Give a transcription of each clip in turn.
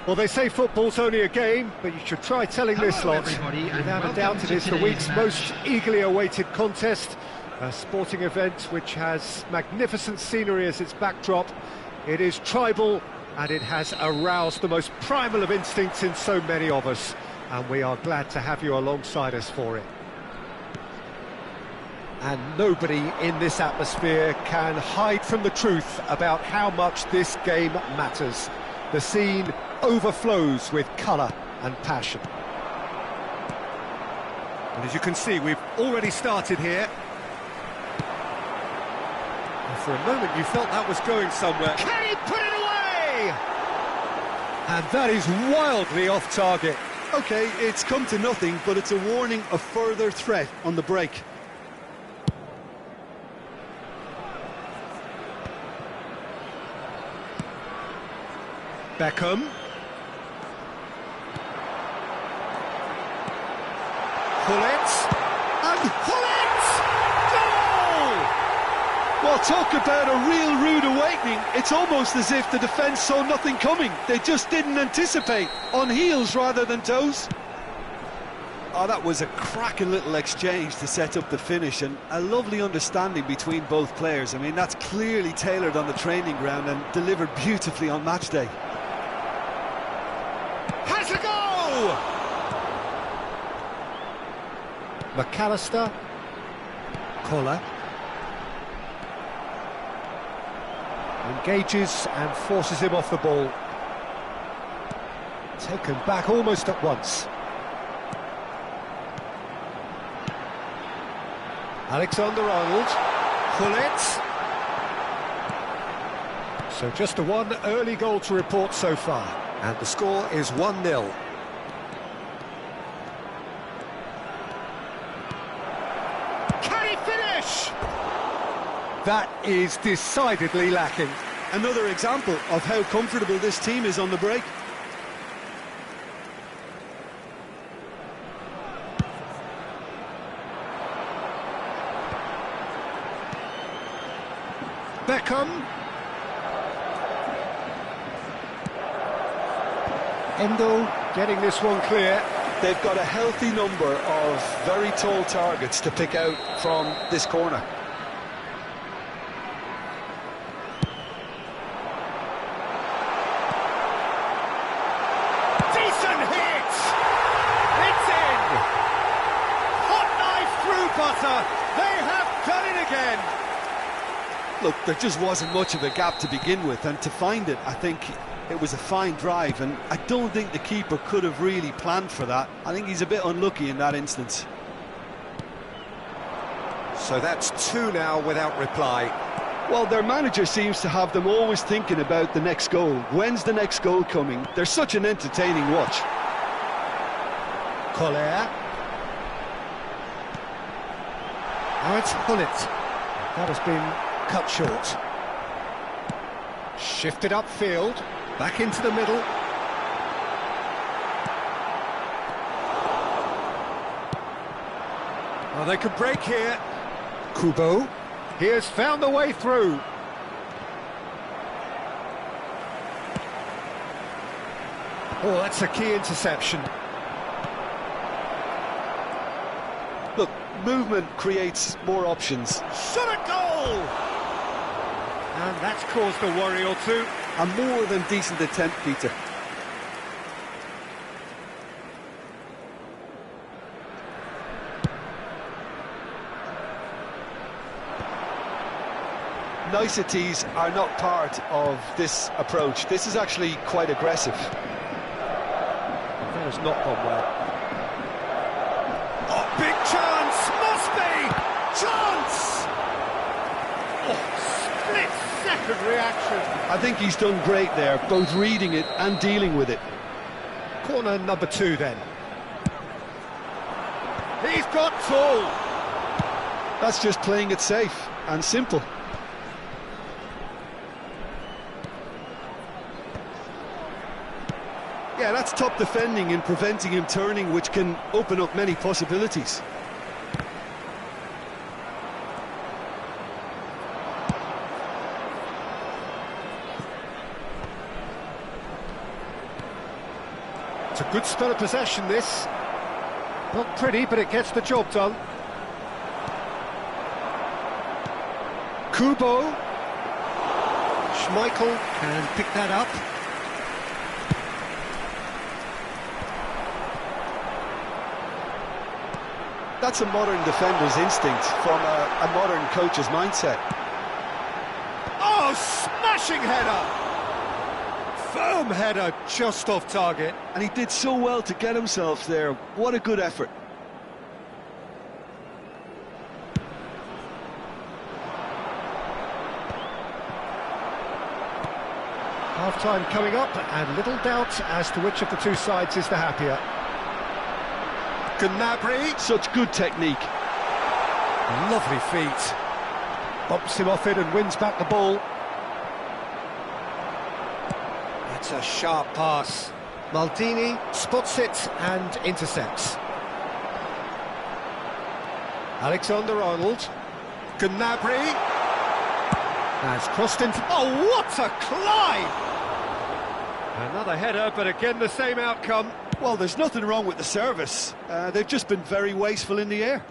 Well, they say football's only a game, but you should try telling this lot. Without a doubt, it is the week's most eagerly awaited contest. A sporting event which has magnificent scenery as its backdrop. It is tribal, and it has aroused the most primal of instincts in so many of us. And we are glad to have you alongside us for it. And nobody in this atmosphere can hide from the truth about how much this game matters. The scene overflows with colour and passion. And as you can see, we've already started here. And for a moment you felt that was going somewhere. Can he put it away? And that is wildly off target. OK, it's come to nothing, but it's a warning of further threat on the break. Beckham. Hullet. And Hullet! Goal! Well, talk about a real rude awakening. It's almost as if the defence saw nothing coming. They just didn't anticipate. On heels rather than toes. Oh, that was a cracking little exchange to set up the finish, and a lovely understanding between both players. I mean, that's clearly tailored on the training ground and delivered beautifully on match day. Has a go! McAllister. Koller. Engages and forces him off the ball. Taken back almost at once. Alexander-Arnold. Hullet. So just the one early goal to report so far. And the score is 1-0. Can he finish? That is decidedly lacking. Another example of how comfortable this team is on the break. Beckham. Endo getting this one clear. They've got a healthy number of very tall targets to pick out from this corner. Decent hit! It's in! Hot knife through butter! They have done it again! Look, there just wasn't much of a gap to begin with, and to find it, I think it was a fine drive, and I don't think the keeper could have really planned for that. I think he's a bit unlucky in that instance. So that's two now without reply. Well, their manager seems to have them always thinking about the next goal. When's the next goal coming? They're such an entertaining watch. Koller. Now it's Hullet. That has been cut short. Shifted upfield. Back into the middle. Well, they could break here. Kubo. He has found the way through. Oh, that's a key interception. Look, movement creates more options. Shot a goal! And that's caused a worry or two. A more than decent attempt, Peter. Niceties are not part of this approach. This is actually quite aggressive. That has not gone well. Oh, big chance! Must be! Chance! Oh, split-second reaction. I think he's done great there, both reading it and dealing with it. Corner number 2 then. He's got tall. That's just playing it safe and simple. Yeah, that's top defending and preventing him turning, which can open up many possibilities. It's a good spell of possession, this. Not pretty, but it gets the job done. Kubo. Schmeichel can pick that up. That's a modern defender's instinct from a modern coach's mindset. Oh, smashing header! Firm header, just off target. And he did so well to get himself there. What a good effort. Half-time coming up, and little doubt as to which of the two sides is the happier. Gnabry. Such good technique. Lovely feet. Bumps him off it and wins back the ball. It's a sharp pass. Maldini spots it and intercepts. Alexander-Arnold. Gnabry. Has crossed into... Oh, what a climb! Another header, but again the same outcome. Well, there's nothing wrong with the service. They've just been very wasteful in the air.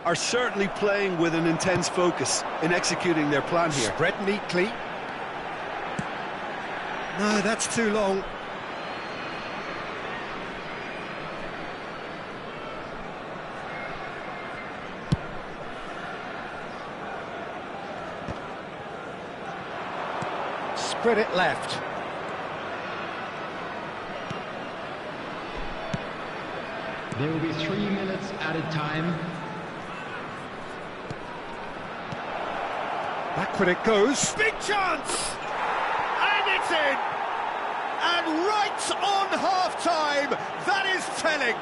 Are certainly playing with an intense focus in executing their plan here. Spread neatly. No, that's too long. Spread it left. There will be 3 minutes added time. Backward it goes. Big chance! And it's in! And right on half-time, that is telling.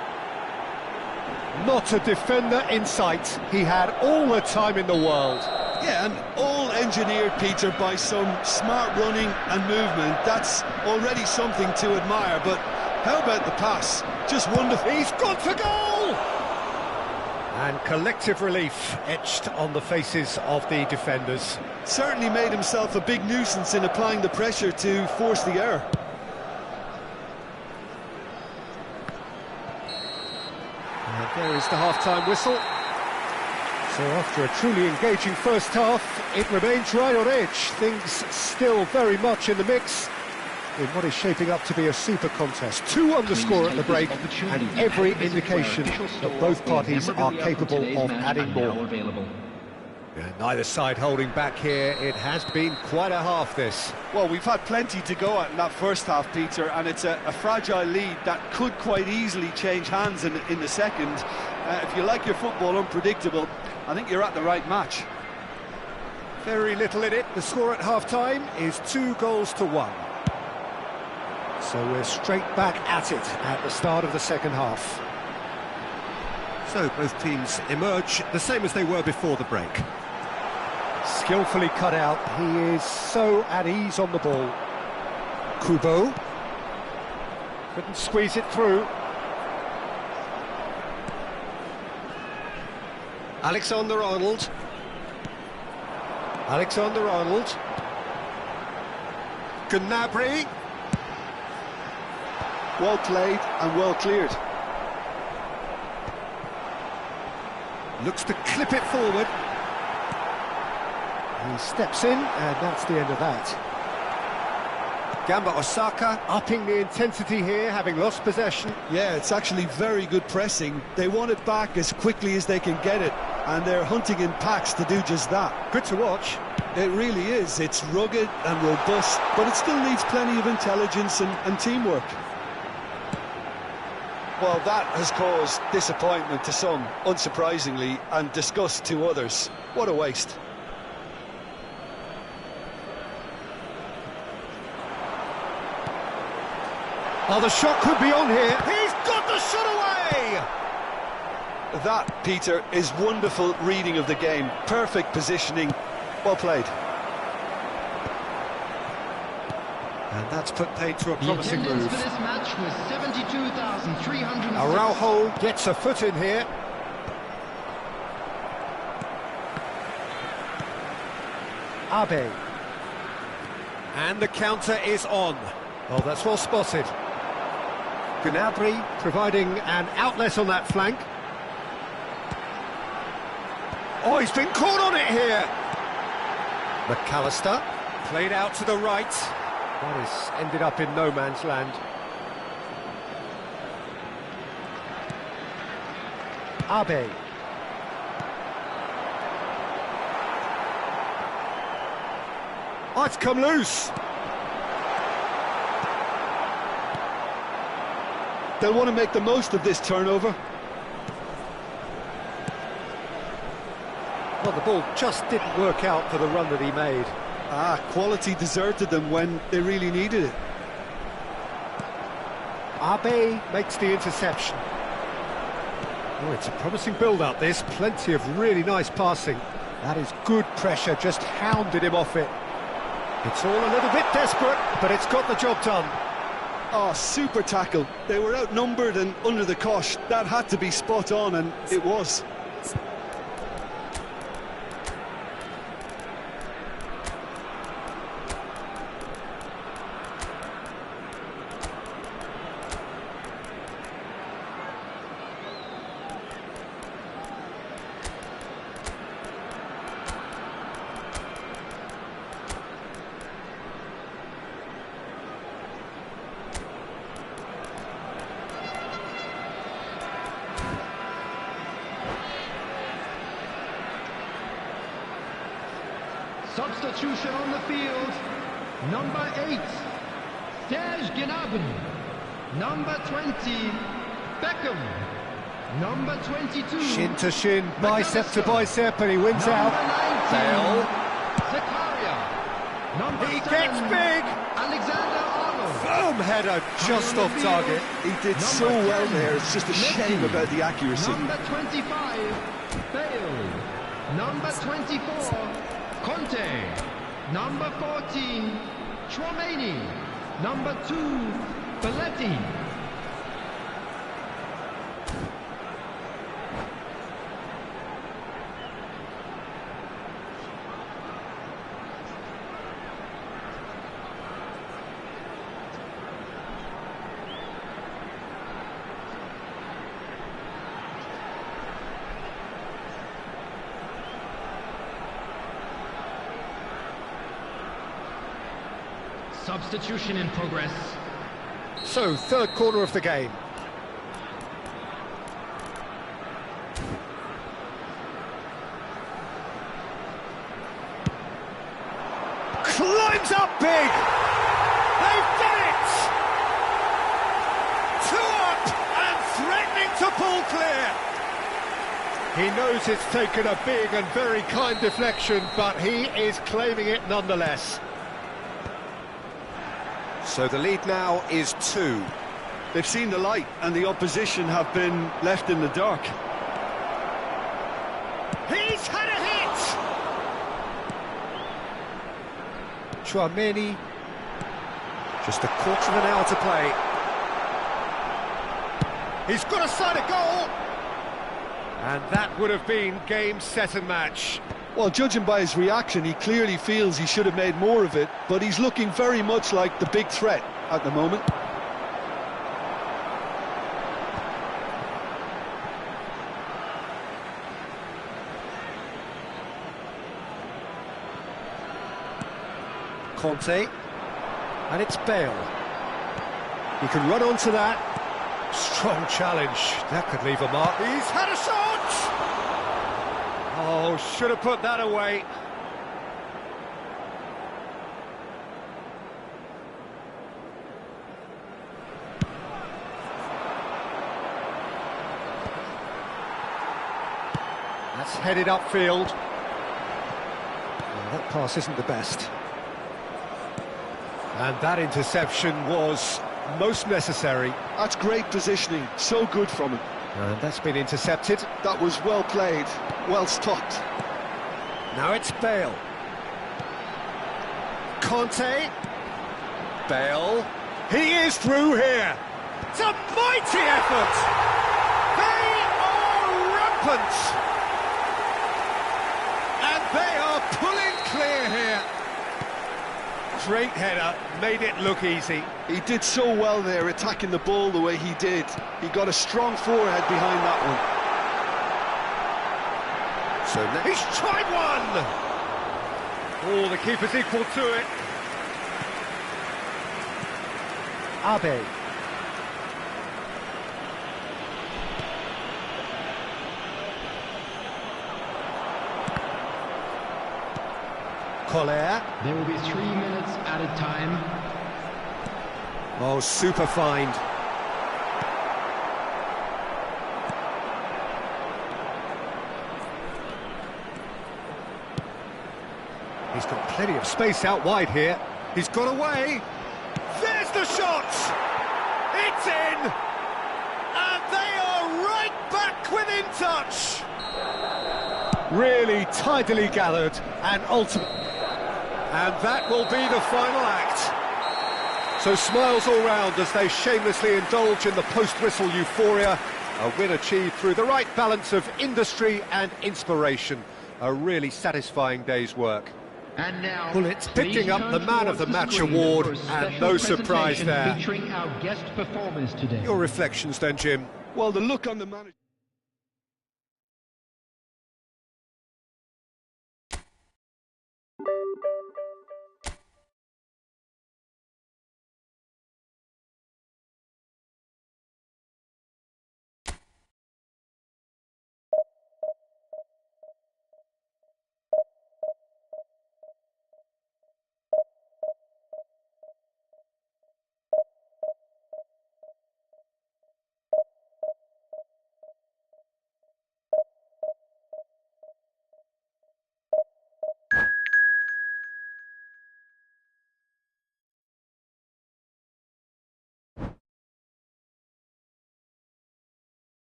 Not a defender in sight. He had all the time in the world. Yeah, and all engineered, Peter, by some smart running and movement. That's already something to admire, but how about the pass? Just wonderful. He's gone for goal! And collective relief etched on the faces of the defenders. Certainly made himself a big nuisance in applying the pressure to force the error. And there is the half-time whistle. So after a truly engaging first half, it remains right on edge. Things still very much in the mix in what is shaping up to be a super contest. 2 the score at the break, and every indication that both parties are capable of adding more. And neither side holding back here. It has been quite a half, this. Well, we've had plenty to go at in that first half, Peter, and it's a fragile lead that could quite easily change hands in the second. If you like your football unpredictable, I think you're at the right match. Very little in it. The score at half-time is 2-1. So we're straight back at it at the start of the second half. So both teams emerge the same as they were before the break. Skillfully cut out. He is so at ease on the ball. Kubo. Couldn't squeeze it through. Alexander-Arnold. Alexander-Arnold. Gnabry. Well played and well cleared. Looks to clip it forward. He steps in, and that's the end of that. Gamba Osaka upping the intensity here, having lost possession. Yeah, it's actually very good pressing. They want it back as quickly as they can get it, and they're hunting in packs to do just that. Good to watch. It really is. It's rugged and robust, but it still needs plenty of intelligence and teamwork. Well, that has caused disappointment to some, unsurprisingly, and disgust to others. What a waste. Oh, the shot could be on here. He's got the shot away! That, Peter, is wonderful reading of the game. Perfect positioning. Well played. And that's put paid to a promising The attendance move. for this match was 72,306. Araujo gets a foot in here. Abe. And the counter is on. Well, that's well spotted. Gnabry providing an outlet on that flank. Oh, he's been caught on it here. McAllister, played out to the right. That has ended up in no man's land. Abe. Oh, it's come loose. They'll want to make the most of this turnover. Well, the ball just didn't work out for the run that he made. Quality deserted them when they really needed it. Abe makes the interception. Oh, it's a promising build-up, this. Plenty of really nice passing. That is good pressure, just hounded him off it. It's all a little bit desperate, but it's got the job done. Oh, super tackle. They were outnumbered and under the cosh. That had to be spot on, and it was. Substitution on the field. Number 8, Serge Gnabry. Number 20, Beckham. Number 22, Shin to shin, bicep to bicep, and he wins out. Bale. Zakaria. Number He 7, gets big. Alexander-Arnold. Firm header, just off target. He did so well there. It's just a shame about the accuracy. Number 25, Bale. Number 24, Conte. Number 14, Chouameni. Number 2, Belletti. Substitution in progress. So, third quarter of the game. Climbs up big! They've done it! 2 up and threatening to pull clear! He knows it's taken a big and very kind deflection, but he is claiming it nonetheless. So the lead now is 2. They've seen the light, and the opposition have been left in the dark. He's had a hit! Chouameni. Just a quarter of an hour to play. He's got a side of goal! And that would have been game, set and match. Well, judging by his reaction, he clearly feels he should have made more of it, but he's looking very much like the big threat at the moment. Conte, and it's Bale. He can run onto that. Strong challenge, that could leave a mark. He's had a shot! Oh, should have put that away. That's headed upfield. Well, that pass isn't the best. And that interception was most necessary. That's great positioning, so good from him. And that's been intercepted. That was well played, well stopped. Now it's Bale. Conte. Bale. He is through here. It's a mighty effort. They are rampant. And they are pulling clear here. Great header, made it look easy. He did so well there, attacking the ball the way he did. He got a strong forehead behind that one. So he's tried one! Oh, the keeper's equal to it. Abe. Collier. There will be 3 minutes added time. Oh, super find. He's got plenty of space out wide here. He's got away. There's the shot! It's in! And they are right back within touch! Really tidily gathered and ultimate. And that will be the final act. So smiles all round as they shamelessly indulge in the post-whistle euphoria. A win achieved through the right balance of industry and inspiration. A really satisfying day's work. And now, Bullets picking up the Man of the Match award, and no surprise there. Featuring our guest performers today. Your reflections then, Jim? Well, the look on the manager...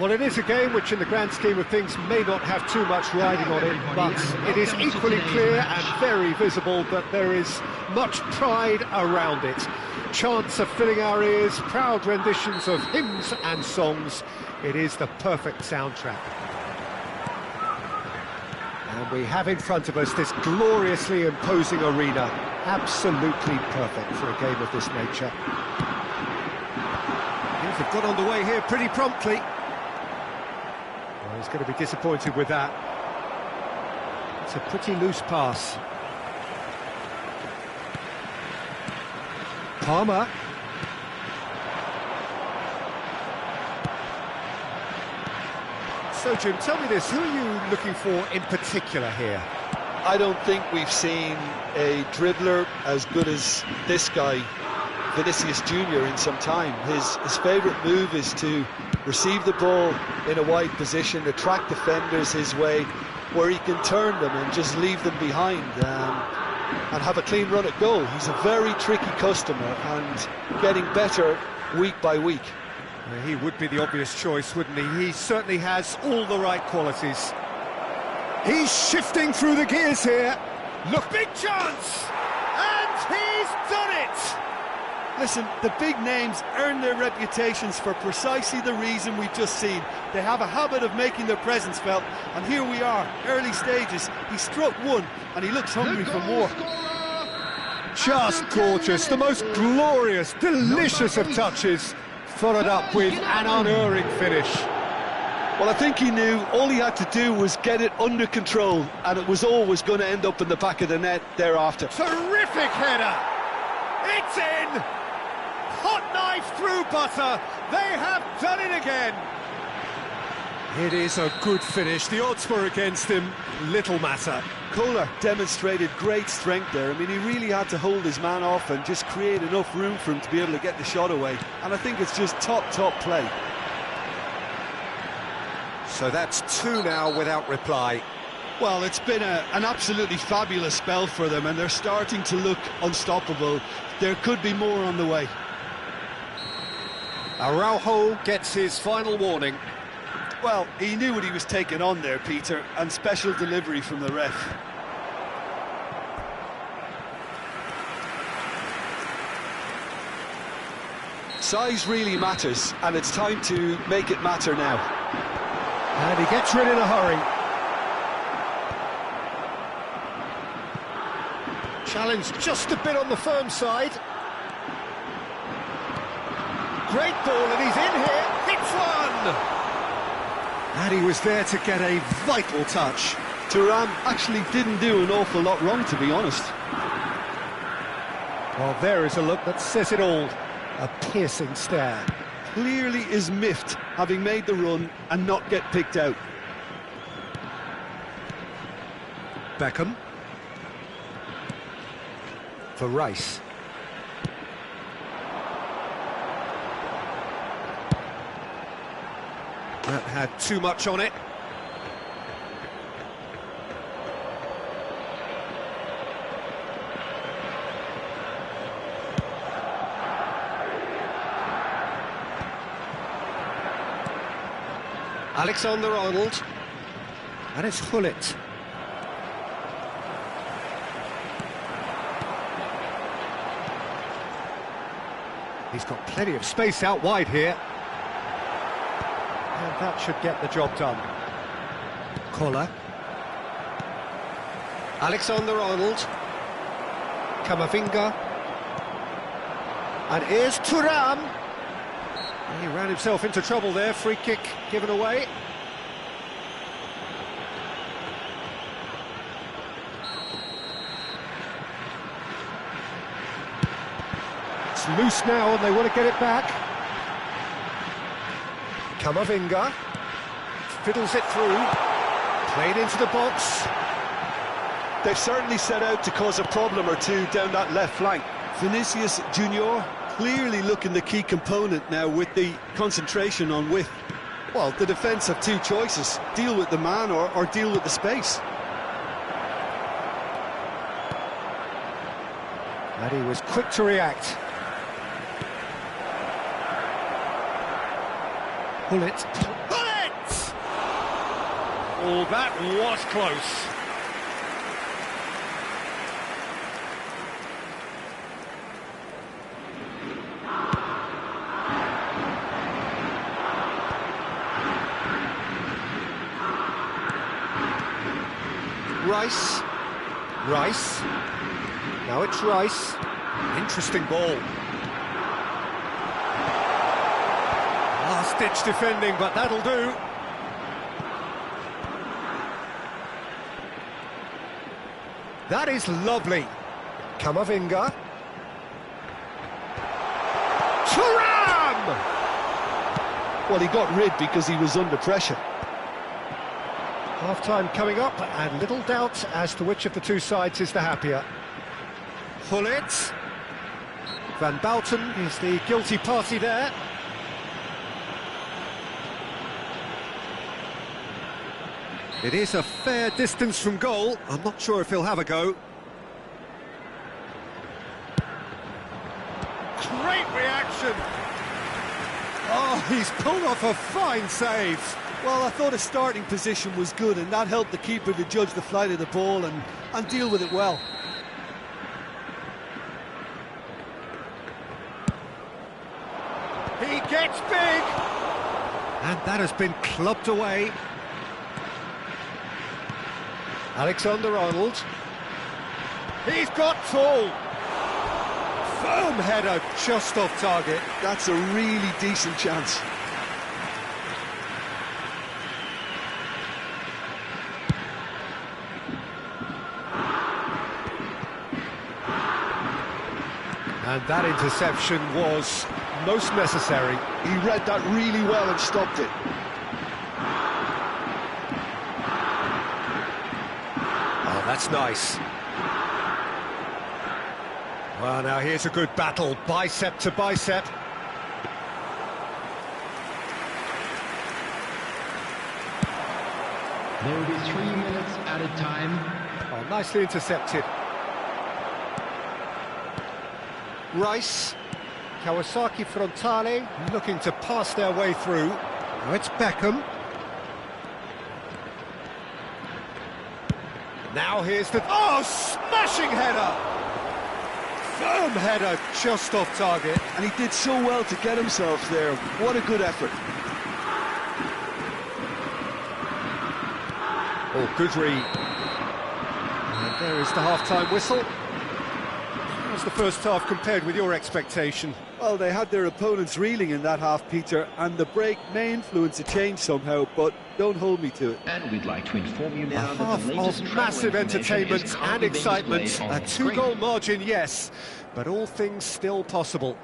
Well, it is a game which in the grand scheme of things may not have too much riding on it, but it is equally clear and very visible that there is much pride around it. Chants are filling our ears, proud renditions of hymns and songs. It is the perfect soundtrack. And we have in front of us this gloriously imposing arena, absolutely perfect for a game of this nature. Things have got underway here pretty promptly. Well, he's going to be disappointed with that. It's a pretty loose pass. Palmer. So, Jim, tell me this, who are you looking for in particular here? I don't think we've seen a dribbler as good as this guy, Vinicius Jr., in some time. His favourite move is to receive the ball in a wide position, attract defenders his way, where he can turn them and just leave them behind. and have a clean run at goal. He's a very tricky customer and getting better week by week. Well, he would be the obvious choice, wouldn't he? He certainly has all the right qualities. He's shifting through the gears here. Look, big chance! And he's done it! Listen, the big names earn their reputations for precisely the reason we've just seen. They have a habit of making their presence felt, and here we are, early stages. He struck one, and he looks hungry for more. Just gorgeous, the most glorious, delicious of touches, followed up with an unerring finish. Well, I think he knew all he had to do was get it under control, and it was always going to end up in the back of the net thereafter. Terrific header! It's in! Hot knife through butter, they have done it again! It is a good finish, the odds were against him, little matter. Kohler demonstrated great strength there. I mean, he really had to hold his man off and just create enough room for him to be able to get the shot away. And I think it's just top play. So that's two now without reply. Well, it's been an absolutely fabulous spell for them, and they're starting to look unstoppable. There could be more on the way. Araujo gets his final warning. Well, he knew what he was taking on there, Peter, and special delivery from the ref. Size really matters, and it's time to make it matter now. And he gets rid in a hurry. Challenge just a bit on the firm side. Great ball, and he's in here. Hits one! And he was there to get a vital touch. Thuram actually didn't do an awful lot wrong, to be honest. Well, there is a look that says it all. A piercing stare. Clearly is miffed, having made the run and not get picked out. Beckham. For Rice. That had too much on it. Alexander-Arnold. And it's Hullet. He's got plenty of space out wide here. And that should get the job done. Kohler. Alexander-Arnold. Camavinga. And here's Thuram. He ran himself into trouble there. Free kick given away. It's loose now and they want to get it back. Camavinga fiddles it through, played into the box. They've certainly set out to cause a problem or two down that left flank. Vinicius Junior clearly looking the key component now with the concentration on width. Well, the defence have two choices: deal with the man or deal with the space. And he was quick to react. Hullet. Hullet! Oh, that was close. Rice. Now it's Rice. Interesting ball. Last-ditch defending, but that'll do. That is lovely. Camavinga. Thuram! Well, he got rid because he was under pressure. Half-time coming up, and little doubt as to which of the two sides is the happier. Hullet. Van Bouten is the guilty party there. It is a fair distance from goal. I'm not sure if he'll have a go. great reaction. Oh, he's pulled off a fine save. Well, I thought his starting position was good, and that helped the keeper to judge the flight of the ball and deal with it well. He gets big. And that has been clubbed away. Alexander-Arnold. He's got tall. Firm header, just off target. That's a really decent chance. And that interception was most necessary. He read that really well and stopped it. Oh, that's nice. Well, now here's a good battle, bicep to bicep. There will be 3 minutes added time. Oh, nicely intercepted. Rice, Kawasaki Frontale, looking to pass their way through. Now it's Beckham. Now here's the... Oh, smashing header! Firm header, just off target. And he did so well to get himself there. What a good effort. Oh, good read. And there is the half-time whistle. How's the first half compared with your expectation? Well, they had their opponents reeling in that half, Peter, and the break may influence a change somehow, but don't hold me to it. And we'd like to inform you now A that half the latest of travel massive information entertainment is and currently being excitement. displayed on A the screen. two-goal margin, yes, but all things still possible.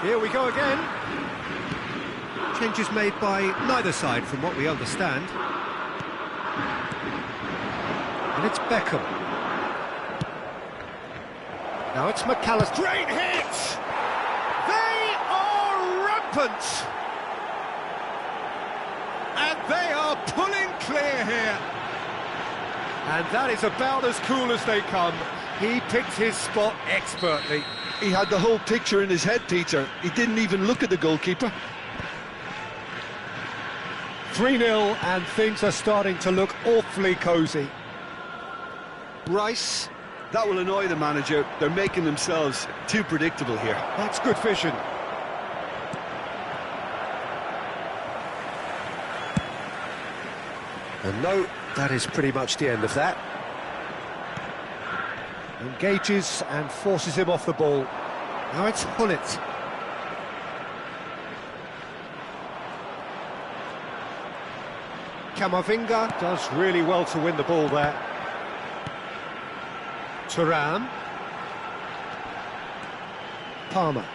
Here we go again. Changes made by neither side from what we understand. And it's Beckham. Now it's McAllister. Great hit! They are rampant! And they are pulling clear here. And that is about as cool as they come. He picked his spot expertly. He had the whole picture in his head, Peter. He didn't even look at the goalkeeper. 3-0, and things are starting to look awfully cosy. Rice. That will annoy the manager. They're making themselves too predictable here. That's good vision. And no, that is pretty much the end of that. Engages and forces him off the ball. Now it's Hullet. Camavinga does really well to win the ball there. Thuram. Palmer.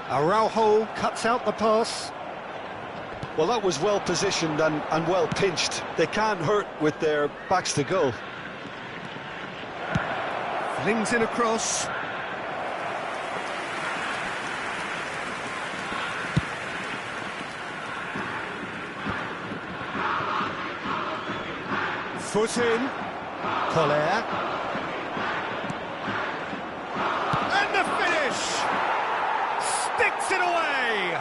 Araujo cuts out the pass. Well, that was well positioned and well pinched. They can't hurt with their backs to goal. Flings in a cross. Foot in. Collier. And the finish! Sticks it away!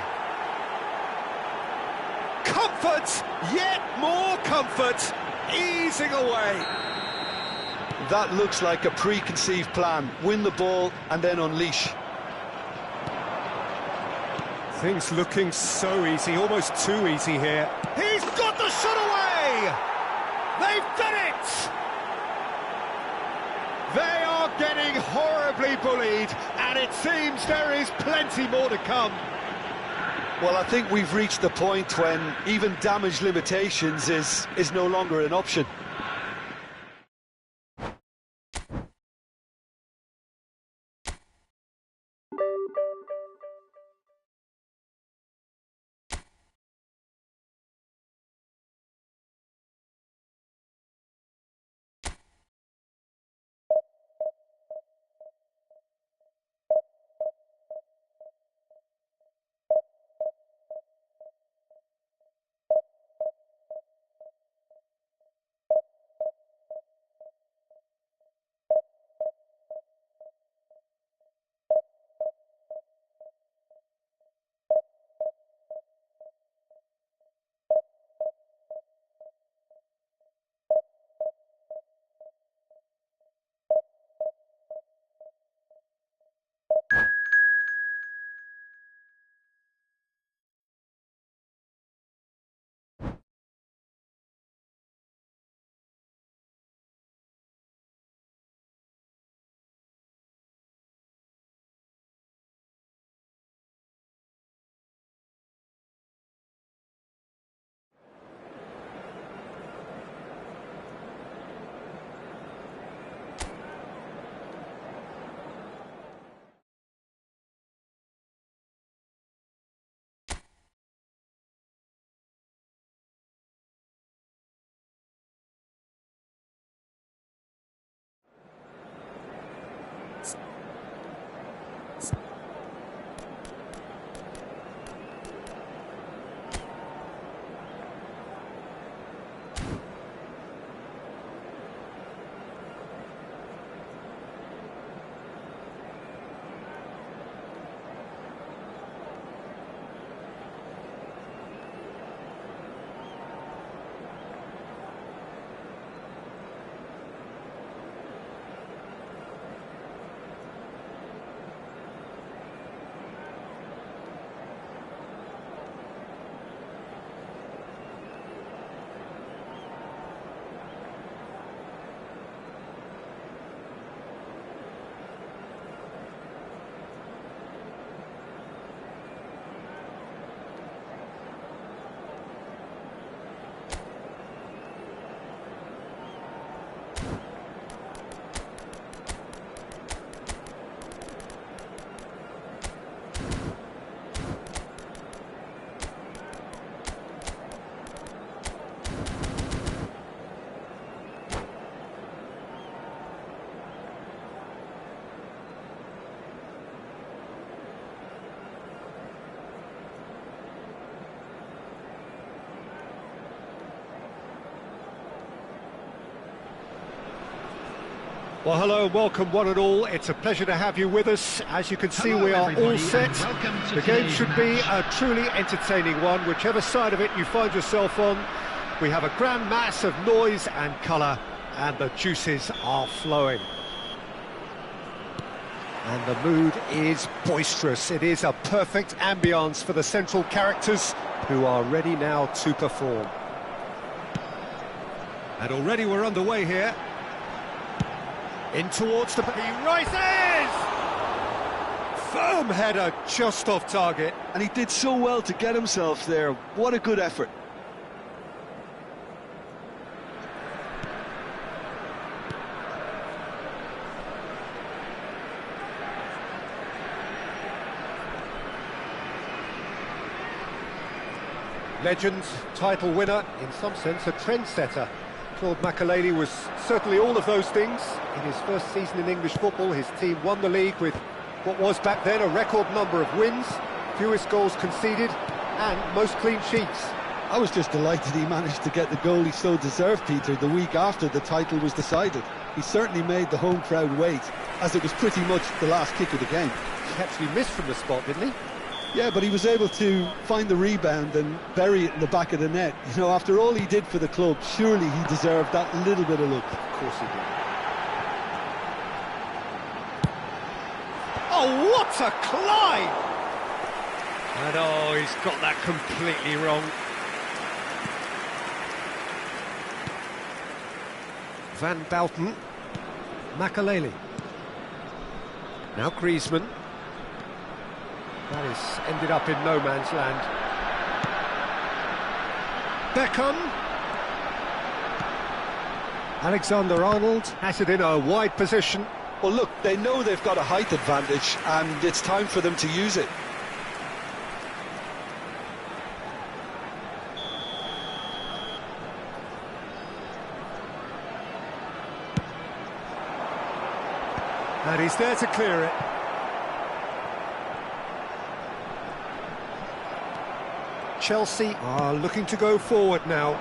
Comfort, yet more comfort, easing away. That looks like a preconceived plan. Win the ball and then unleash. Things looking so easy, almost too easy here. He's got the shot away! They Terribly bullied, and it seems there is plenty more to come. Well, I think we've reached the point when even damage limitations is no longer an option. Well, hello and welcome one and all. It's a pleasure to have you with us. As you can see, we are all set. The game should be a truly entertaining one, whichever side of it you find yourself on. We have a grand mass of noise and colour, and the juices are flowing. And the mood is boisterous. It is a perfect ambience for the central characters, who are ready now to perform. And already we're underway here. In towards the... He rises! Firm header, just off target. And he did so well to get himself there. What a good effort. Legend, title winner, in some sense a trendsetter. Claude Makelele was certainly all of those things. In his first season in English football, his team won the league with what was back then a record number of wins, fewest goals conceded, and most clean sheets. I was just delighted he managed to get the goal he so deserved, Peter, the week after the title was decided. He certainly made the home crowd wait, as it was pretty much the last kick of the game. He actually missed from the spot, didn't he? Yeah, but he was able to find the rebound and bury it in the back of the net. You know, after all he did for the club, surely he deserved that little bit of luck. Of course he did. Oh, what a climb! And oh, he's got that completely wrong. Van Bouten, Makelele. Now Griezmann. That is ended up in no man's land. Beckham. Alexander-Arnold has it in a wide position. Well, look, they know they've got a height advantage, and it's time for them to use it. And he's there to clear it. Chelsea are looking to go forward now.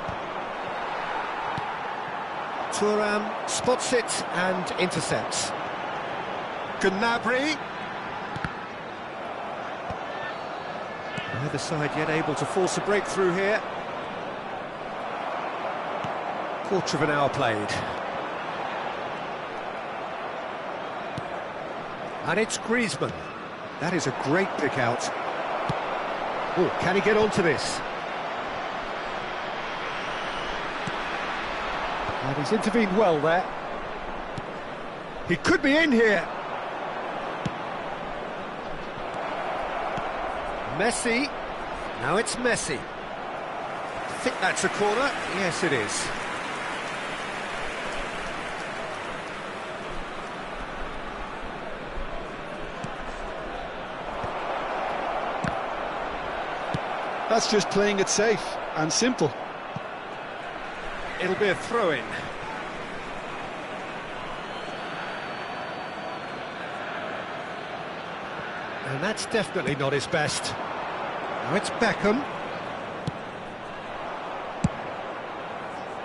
Thuram spots it and intercepts. Gnabry. Neither side yet able to force a breakthrough here. Quarter of an hour played. And it's Griezmann. That is a great pick out. Oh, can he get onto this? And he's intervened well there. He could be in here. Messi. Now it's Messi. I think that's a corner. Yes, it is. That's just playing it safe and simple. It'll be a throw-in. And that's definitely not his best. Now it's Beckham.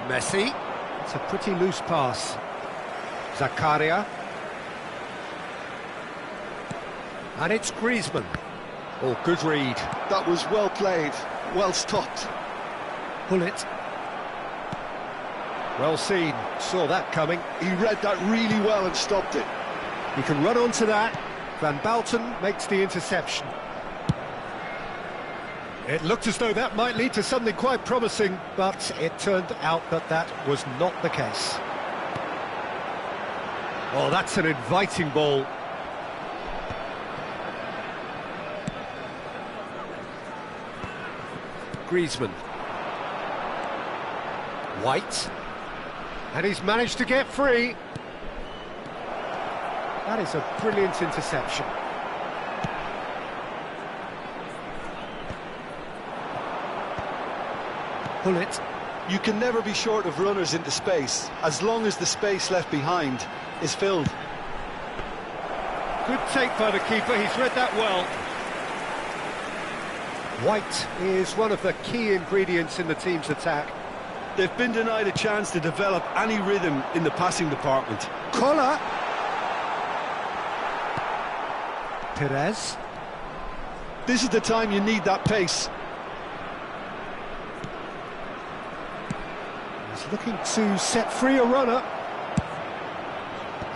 Messi. It's a pretty loose pass. Zakaria. And it's Griezmann. Oh, good read. That was well played, well stopped. Bullet. Well seen, saw that coming. He read that really well and stopped it. He can run onto that. Van Balten makes the interception. It looked as though that might lead to something quite promising, but it turned out that that was not the case. Oh, that's an inviting ball. Griezmann. White. And he's managed to get free. That is a brilliant interception. Bullet. You can never be short of runners into space, as long as the space left behind is filled. Good take by the keeper, he's read that well. White is one of the key ingredients in the team's attack. They've been denied a chance to develop any rhythm in the passing department. Collar. Perez. This is the time you need that pace. He's looking to set free a runner.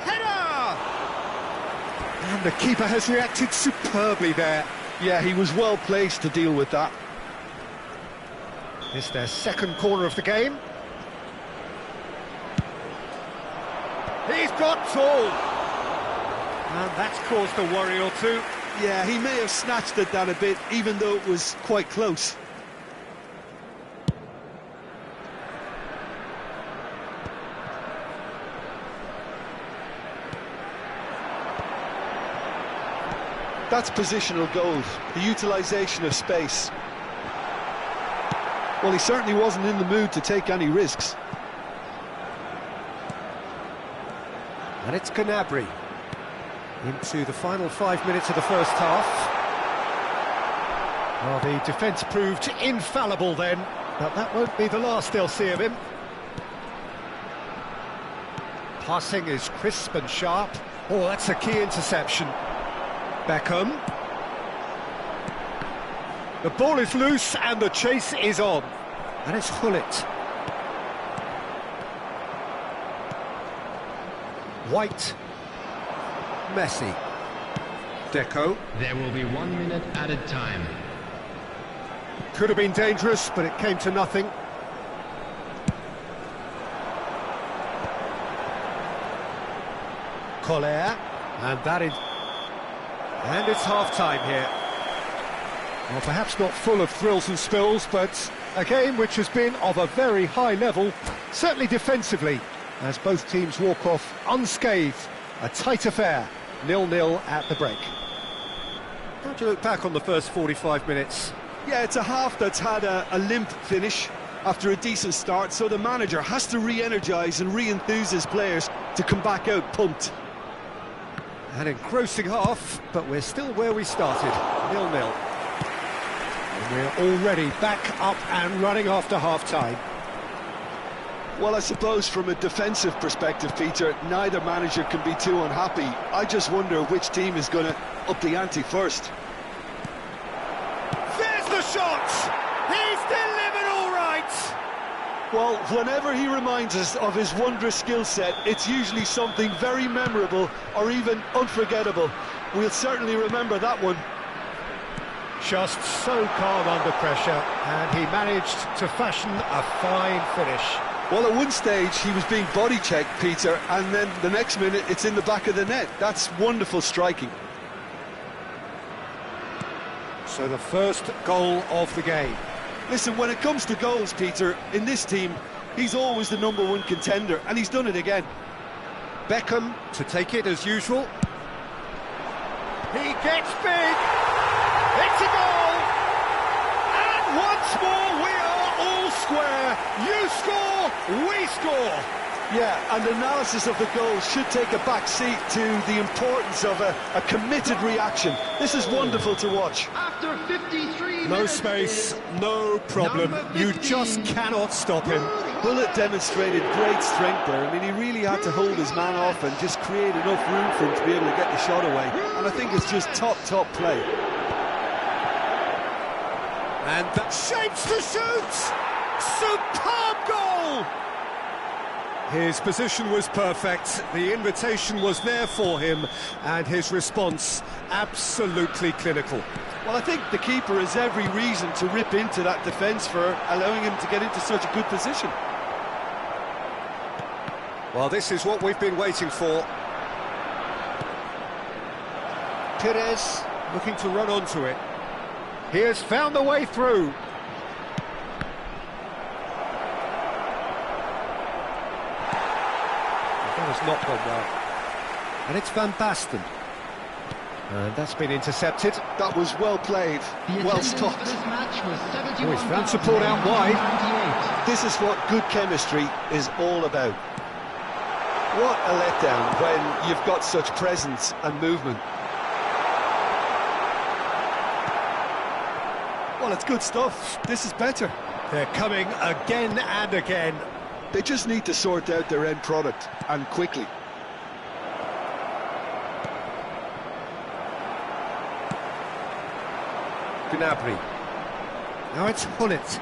Header! And the keeper has reacted superbly there. Yeah, he was well placed to deal with that. It's their second corner of the game. He's got tall. And that's caused a worry or two. Yeah, he may have snatched at that a bit, even though it was quite close. That's positional gold, the utilisation of space. Well, he certainly wasn't in the mood to take any risks. And it's Gnabry into the final 5 minutes of the first half. Well, the defence proved infallible then, but that won't be the last they'll see of him. Passing is crisp and sharp. Oh, that's a key interception. Beckham. The ball is loose and the chase is on. And it's Hullet. White. Messi. Deco. There will be 1 minute added time. Could have been dangerous, but it came to nothing. Collier. And that is... And it's half-time here. Well, perhaps not full of thrills and spills, but a game which has been of a very high level, certainly defensively, as both teams walk off unscathed. A tight affair, 0-0 at the break. How do you look back on the first 45 minutes? Yeah, it's a half that's had a limp finish after a decent start, so the manager has to re-energise and re-enthuse his players to come back out pumped. An engrossing half, but we're still where we started, 0-0. And we're already back up and running after half-time. Well, I suppose from a defensive perspective, Peter, neither manager can be too unhappy. I just wonder which team is going to up the ante first. There's the shot! He's delivered all right! Well, whenever he reminds us of his wondrous skill set, it's usually something very memorable or even unforgettable. We'll certainly remember that one. Just so calm under pressure, and he managed to fashion a fine finish. Well, at one stage he was being body-checked, Peter, and then the next minute it's in the back of the net. That's wonderful striking. So the first goal of the game. Listen, when it comes to goals, Peter, in this team, he's always the #1 contender, and he's done it again. Beckham to take it as usual. He gets big! It's a goal! And once more we are all square. You score, we score. Yeah, and analysis of the goal should take a back seat to the importance of a committed reaction. This is wonderful to watch. After 53 No minutes, space, no problem. You just cannot stop him. Bullet demonstrated great strength there. I mean, he really had to hold his man off and just create enough room for him to be able to get the shot away. And I think it's just top play. And that shapes to shoot! Superb goal! His position was perfect, the invitation was there for him, and his response absolutely clinical. Well, I think the keeper has every reason to rip into that defence for allowing him to get into such a good position. Well, this is what we've been waiting for. Perez looking to run onto it. He has found the way through. That has not gone well. And it's Van Basten. And that's been intercepted. That was well played, well stopped. This match was Oh, he's found support out wide. 78. This is what good chemistry is all about. What a letdown when you've got such presence and movement. Well, it's good stuff. This is better. They're coming again and again. They just need to sort out their end product, and quickly. Gnabry. Now it's Hullet.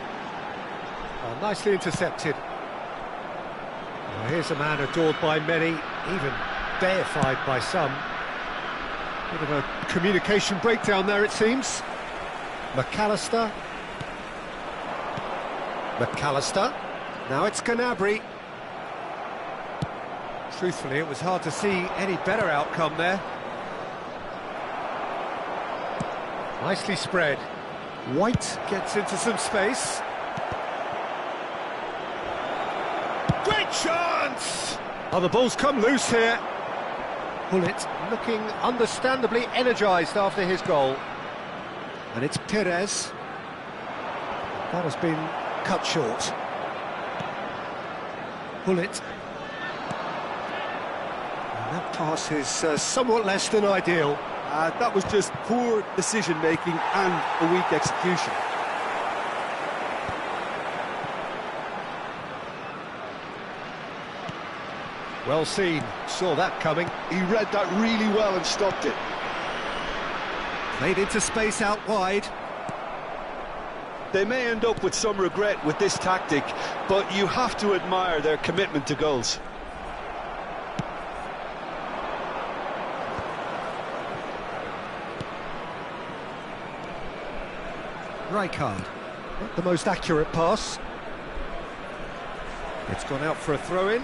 Oh, nicely intercepted. Well, here's a man adored by many, even deified by some. Bit of a communication breakdown there, it seems. McAllister. Now it's Gnabry. Truthfully, it was hard to see any better outcome there. Nicely spread. White gets into some space. Great chance! Oh, the ball's come loose here. Hullet looking understandably energised after his goal. And it's Perez. That has been cut short. Hullet. And that pass is somewhat less than ideal. That was just poor decision-making and a weak execution. Well seen, saw that coming. He read that really well and stopped it. Played into space out wide. They may end up with some regret with this tactic, but you have to admire their commitment to goals. Rijkaard, not the most accurate pass. It's gone out for a throw-in.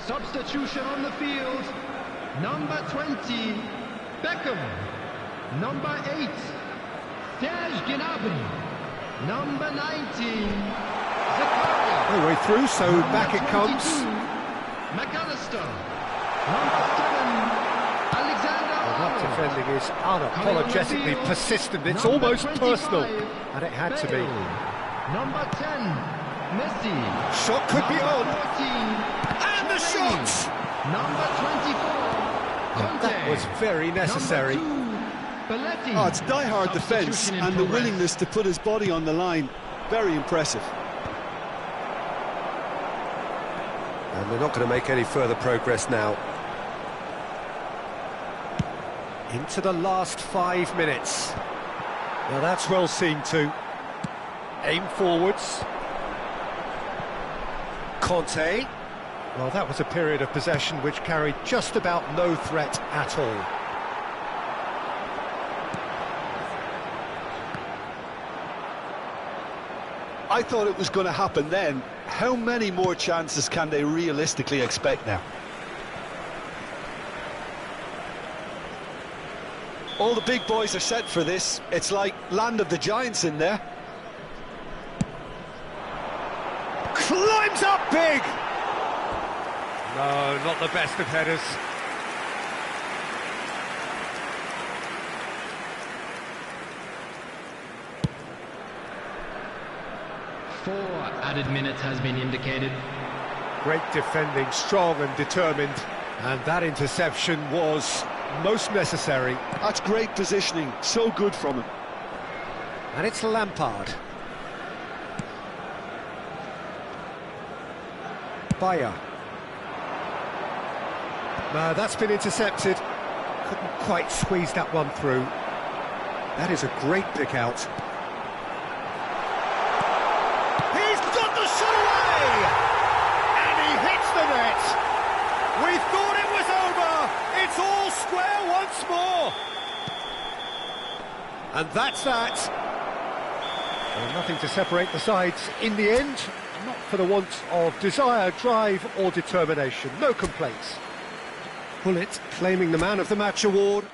Substitution on the field. Number 20, Beckham. Number 8, Serge Gnabry. Number 19, Zakaria. No way through, so Number back it comes. 22, McAllister. Number 7, Alexander Well, that Arnold. defending is unapologetically persistent. It's Number almost 25, personal, and it had to be. Bale. Number 10, Messi. Shot could be Number on. 14, And the Chouameni. shot! Number 24, Conte. That was very necessary. Number 2, Belletti. Oh, it's die-hard defence Substitution in and the progress. willingness to put his body on the line. Very impressive. And they're not going to make any further progress now. Into the last 5 minutes. Now that's well seen too. Aim forwards. Conte. Well, that was a period of possession which carried just about no threat at all. I thought it was going to happen then. How many more chances can they realistically expect now? All the big boys are set for this. It's like Land of the Giants in there. Climbs up big! No, not the best of headers. Four added minutes has been indicated. Great defending, strong and determined. And that interception was most necessary. That's great positioning. So good from him. And it's Lampard. Bayer. No, that's been intercepted. Couldn't quite squeeze that one through. That is a great pick out. He's got the shot away! And he hits the net! We thought it was over! It's all square once more! And that's that. Well, nothing to separate the sides in the end. Not for the want of desire, drive or determination. No complaints. Pullet claiming the Man of the Match award.